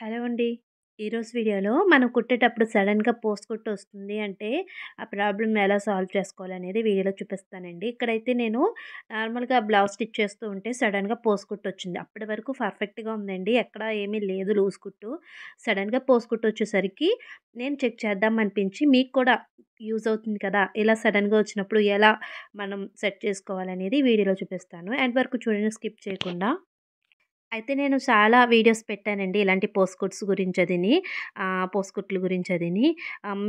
Hello అండి. ఈరోజు వీడియోలో మనం కుట్టేటప్పుడు సడెన్‌గా పోస్ట్ కుట్టు వస్తుంది అంటే, ఆ ప్రాబ్లమ్ ఎలా సాల్వ్ చేసుకోవాలనేది వీడియోలో చూపిస్తానండి. ఇక్కడైతే నేను నార్మల్‌గా బ్లౌజ్ స్టిచ్ చేస్తూ ఉంటే సడెన్‌గా పోస్ట్ కుట్టు వచ్చింది. అప్పటి వరకు పర్ఫెక్ట్‌గా ఉందండి. ఎక్కడ ఏమీ లేదు లూజ్ కుట్టు. సడెన్‌గా పోస్ట్ కుట్టు వచ్చేసరికి నేను చెక్ చేద్దాం అనిపించి మీకు కూడా యూజ్ అవుతుంది కదా! ఇలా సడెన్‌గా వచ్చినప్పుడు ఎలా మనం సెట్ చేసుకోవాలనేది వీడియోలో చూపిస్తాను. ఎండ్ వరకు చూడండి స్కిప్ చేయకుండా. అయితే నేను చాలా వీడియోస్ పెట్టానండి. ఇలాంటి పోస్ట్‌కుట్స్ గురించదిని, పోస్ట్‌కుట్లు గురించదిని.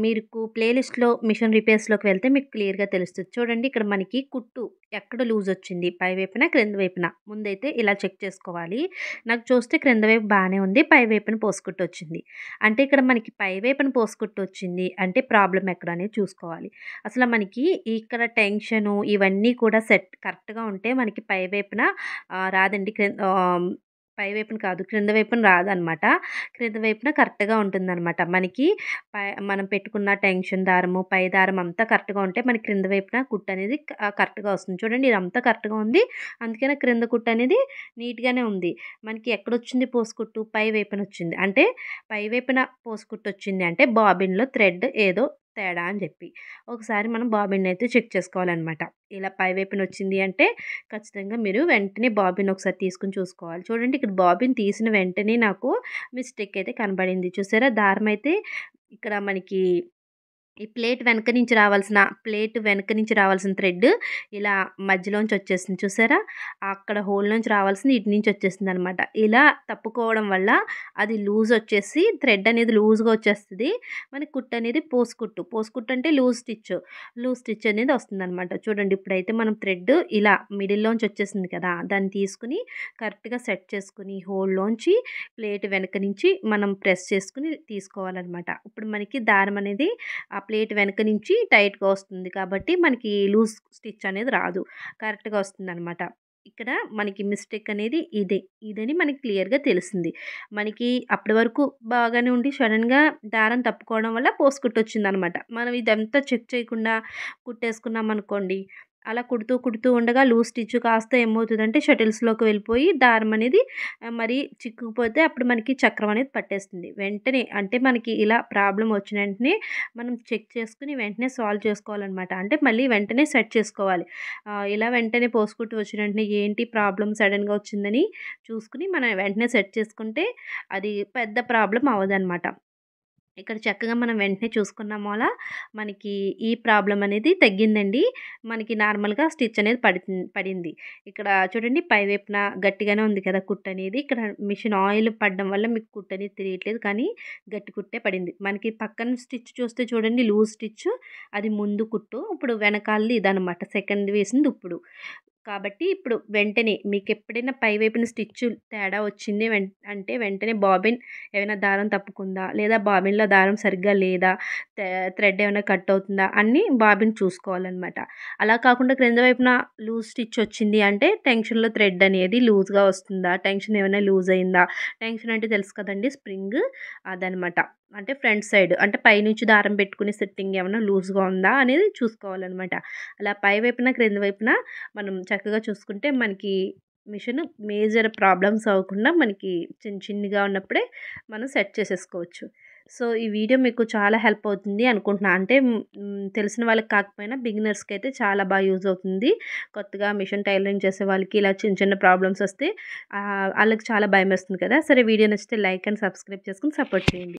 మీకు ప్లేలిస్ట్‌లో మిషన్ రిపేర్స్‌లోకి వెళ్తే మీకు క్లియర్‌గా తెలుస్తది. చూడండి ఇక్కడ మనకి కుట్టు ఎక్కడ లూజ్ వచ్చింది, పై వైపున, క్రింద వైపున. ముందైతే ఇలా చెక్ చేసుకోవాలి. నాకు చూస్తే క్రింద వైపు బానే ఉంది. పై వైపున పోస్ట్‌కుట్టు వచ్చింది. అంటే ఇక్కడ మనకి పై వైపున పోస్ట్‌కుట్టు వచ్చింది అంటే ప్రాబ్లమ్ ఎక్కడ అనేది చూసుకోవాలి. అసల మనకి ఇక్కడ టెన్షను ఇవన్నీ కూడా కరెక్ట్‌గా ఉంటే మనకి పై వైపున రాదండి. పై వైపున కాదు. క్రింద వైపున రాదనమాట. క్రింద వైపున కరెక్ట్‌గా ఉంటుందనమాట. మనకి మనం పెట్టుకున్న టెన్షన్ దారము, పై దారం అంతా కరెక్ట్‌గా ఉంటే మనకి క్రింద వైపున కుట్టనేది కరెక్ట్‌గా వస్తుంది. చూడండి ఇదంతా కరెక్ట్‌గా ఉంది. అందుకనే క్రింద కుట్టనేది నీట్‌గానే ఉంది. మనకి ఎక్కడొచ్చింది పోసుకుట్టు? పై వైపునొచ్చింది. అంటే పై వైపున పోసుకుట్టొచ్చింది అంటే బాబిన్‌లో థ్రెడ్ ఏదో తేడా అని చెప్పి. ఒకసారి మనం బాబిన్నయితే చెక్ చేసుకోవాలనమాట. ఇలా పై వైపునొచ్చింది అంటే ఖచ్చితంగా మీరు వెంటనే బాబిన్ ఒకసారి తీసుకొని చూసుకోవాలి. చూడండి ఇక్కడ బాబిన్ తీసిన వెంటనే నాకు మిస్టేక్ అయితే కనబడింది. చూసారా? దారం అయితే ఇక్కడ మనకి ఈ ప్లేట్ వెనక నుంచి రావాల్సిన థ్రెడ్ ఇలా మధ్యలోంచి వచ్చేసింది చూసారా? అక్కడ హోల్ నుంచి రావాల్సింది ఇటు నుంచి వచ్చేసిందనమాట. ఇలా తప్పుకోవడం వల్ల అది లూజ్ వచ్చేసి థ్రెడ్ అనేది లూజ్‌గా వచ్చేస్తది. మనకి కుట్టు అనేది పోసుకుట్టు. పోసుకుట్టు అంటే లూజ్ స్టిచ్ అనేది వస్తుందనమాట. చూడండి ఇప్పుడైతే మనం థ్రెడ్ ఇలా మిడిల్‌లోంచి వచ్చేసింది కదా! దాన్ని తీసుకొని కరెక్ట్‌గా సెట్ చేసుకొని హోల్‌లోంచి ప్లేట్ వెనక నుంచి మనం ప్రెస్ చేసుకొని తీసుకోవాలనమాట. ఇప్పుడు మనకి దారం అనేది ఆ ప్లేట్ వెనక నుంచి టైట్‌గా వస్తుంది కాబట్టి మనకి లూజ్ స్టిచ్ అనేది రాదు. కరెక్ట్‌గా వస్తుందనమాట. ఇక్కడ మనకి మిస్టేక్ అనేది ఇదే. ఇదని మనకి క్లియర్‌గా తెలిసింది. మనకి అప్పటి వరకు బాగానే ఉండి సడెన్‌గా దారం తప్పుకోవడం వల్ల పోసుకుట్టొచ్చిందనమాట. మనం ఇదంతా చెక్ చేయకుండా కుట్టేసుకున్నామనుకోండి, అలా కుడుతూ ఉండగా లూజ్ స్టిచ్ కాస్త ఏమవుతదంటే షటిల్స్‌లోకి వెళ్ళిపోయి దారం అనేది మరీ చిక్కుకుపోతే అప్పుడు మనకి చక్రం అనేది పట్టేస్తుంది. వెంటనే అంటే మనకి ఇలా ప్రాబ్లమ్ వచ్చిన వెంటనే మనం చెక్ చేసుకొని వెంటనే సాల్వ్ చేసుకోవాలనమాట. అంటే మళ్ళీ వెంటనే సెట్ చేసుకోవాలి. ఇలా వెంటనే పోసుకుంటూ వచ్చిన వెంటనే ఏంటి ప్రాబ్లమ్ సడెన్‌గా వచ్చిందని చూసుకొని మనం వెంటనే సెట్ చేసుకుంటే అది పెద్ద ప్రాబ్లమ్ అవ్వదనమాట. ఇక్కడ చక్కగా మనం వెంటనే చూసుకున్నామోలా మనకి ఈ ప్రాబ్లమ్ అనేది తగ్గిందండి. మనకి నార్మల్‌గా స్టిచ్ అనేది పడింది. ఇక్కడ చూడండి పై వైపున గట్టిగానే ఉంది కదా కుట్టనేది. ఇక్కడ మిషన్ ఆయిల్ పడడం వల్ల మీకు కుట్టనేది తెలియట్లేదు. కానీ గట్టి కుట్టే పడింది. మనకి పక్కన స్టిచ్ చూస్తే చూడండి లూజ్ స్టిచ్ అది ముందు కుట్టు. ఇప్పుడు వెనకాలది ఇదనమాట. సెకండ్ వేసింది ఇప్పుడు. కాబట్టి ఇప్పుడు వెంటనే మీకెప్పుడైనా పై వైపున స్టిచ్ తేడా వచ్చింది అంటే వెంటనే బాబిన్ ఏమైనా దారం తప్పుకుందా? లేదా బాబిన్‌లో దారం సరిగ్గా లేదా? థ్రెడ్ ఏమైనా కట్ అవుతుందా? అన్నీ బాబిన్ చూసుకోవాలనమాట. అలా కాకుండా క్రింద వైపున లూజ్ స్టిచ్ వచ్చింది అంటే టెన్షన్‌లో థ్రెడ్ అనేది లూజ్‌గా వస్తుందా? టెన్షన్ ఏమైనా లూజ్ అయిందా? టెన్షన్ అంటే తెలుసు కదండీ! స్ప్రింగ్ అదనమాట. అంటే ఫ్రంట్ సైడ్ అంటే పైనుంచి దారం పెట్టుకునే సెట్టింగ్ ఏమన్నా లూజ్‌గా ఉందా? అనేది చూసుకోవాలనమాట. అలా పై వైపున, క్రింద వైపున మనం చక్కగా చూసుకుంటే మనకి మిషన్ మేజర్ ప్రాబ్లమ్స్ అవ్వకుండా మనకి చిన్నగా ఉన్నప్పుడే మనం సెట్ చేసేసుకోవచ్చు. సో, ఈ వీడియో మీకు చాలా హెల్ప్ అవుతుంది అనుకుంటున్నా. అంటే తెలిసిన వాళ్ళకి కాకపోయినా బిగినర్స్‌కి అయితే చాలా బాగా యూజ్ అవుతుంది. కొత్తగా మిషన్ టైలరింగ్ చేసే వాళ్ళకి ఇలా చిన్న చిన్న ప్రాబ్లమ్స్ వస్తే ఆళ్ళకి చాలా భయమేస్తుంది కదా! సరే వీడియో నచ్చితే లైక్ అండ్ సబ్స్క్రైబ్ చేసుకొని సపోర్ట్ చేయండి.